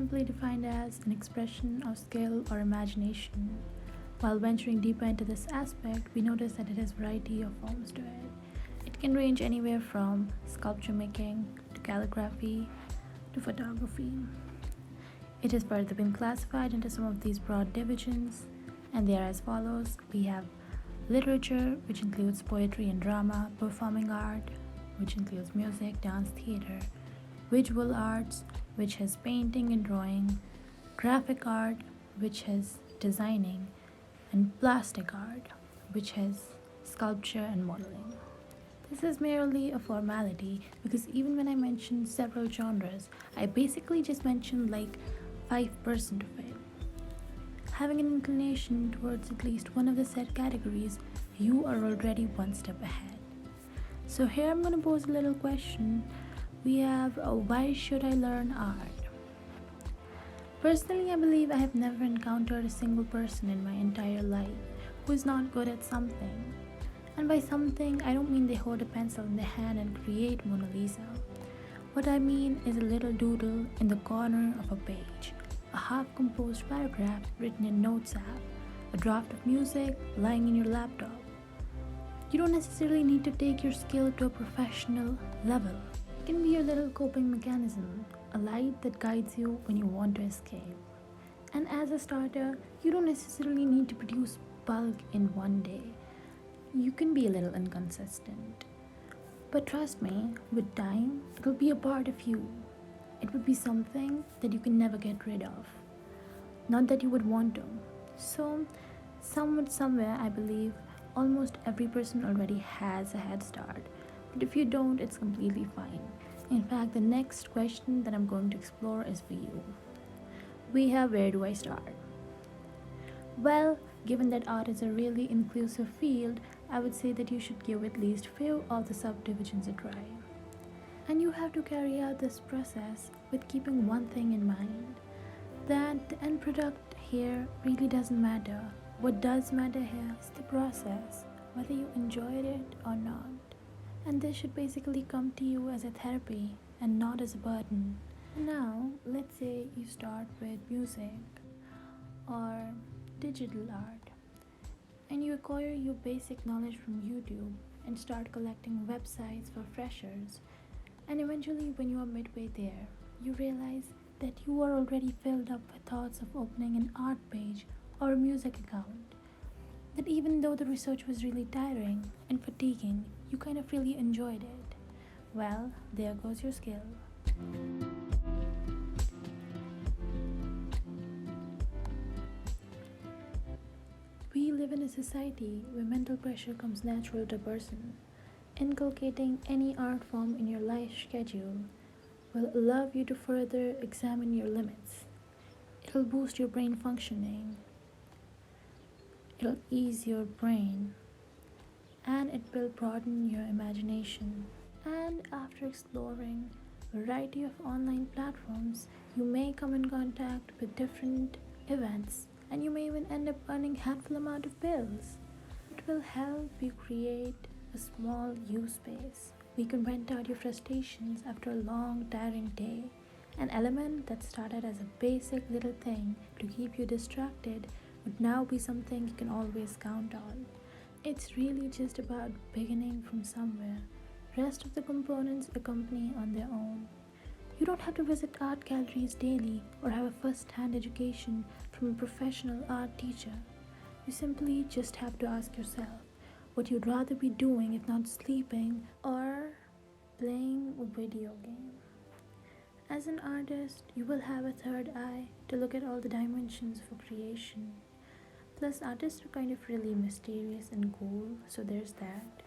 simply defined as an expression of skill or imagination. While venturing deeper into this aspect, we notice that it has variety of forms to it. It can range anywhere from sculpture making to calligraphy to photography. It has further been classified into some of these broad divisions, and they are as follows. We have literature, which includes poetry and drama; performing art, which includes music, dance, theater; visual arts, which has painting and drawing; graphic art, which has designing; and plastic art, which has sculpture and modeling. This is merely a formality because even when I mentioned several genres, I basically just mentioned like 5% of it. Having an inclination towards at least one of the said categories, you are already one step ahead. So, here I'm going to pose a little question. We have why should I learn art? Personally, I believe I have never encountered a single person in my entire life who is not good at something. And by something, I don't mean they hold a pencil in their hand and create Mona Lisa. What I mean is a little doodle in the corner of a page, a half composed paragraph written in Notes app, a draft of music lying in your laptop. You don't necessarily need to take your skill to a professional level. It can be your little coping mechanism, a light that guides you when you want to escape. And as a starter, you don't necessarily need to produce bulk in one day. You can be a little inconsistent. But trust me, with time, it'll be a part of you. It would be something that you can never get rid of. Not that you would want to. So, somewhere, I believe almost every person already has a head start. But if you don't, it's completely fine. In fact, the next question that I'm going to explore is for you. We have where do I start? Well, given that art is a really inclusive field, I would say that you should give at least few of the subdivisions a try. And you have to carry out this process with keeping one thing in mind, that the end product here really doesn't matter. What does matter here is the process, whether you enjoyed it or not. And this should basically come to you as a therapy and not as a burden. Now, let's say you start with music or digital art and you acquire your basic knowledge from YouTube and start collecting websites for freshers. And eventually, when you are midway there, you realize that you are already filled up with thoughts of opening an art page or a music account. That even though the research was really tiring and fatiguing, you kind of really enjoyed it. Well, there goes your skill. We live in a society where mental pressure comes natural to a person. Inculcating any art form in your life schedule will allow you to further examine your limits. It'll boost your brain functioning, it'll ease your brain, and it will broaden your imagination. And after exploring a variety of online platforms, you may come in contact with different events and you may even end up earning handful amount of bills. It will help you create a small you space. We can vent out your frustrations after a long, tiring day. An element that started as a basic little thing to keep you distracted would now be something you can always count on. It's really just about beginning from somewhere. Rest of the components accompany on their own. You don't have to visit art galleries daily or have a first-hand education from a professional art teacher. You simply just have to ask yourself what you'd rather be doing if not sleeping or playing a video game. As an artist, you will have a third eye to look at all the dimensions for creation. Plus, artists are kind of really mysterious and cool, so there's that.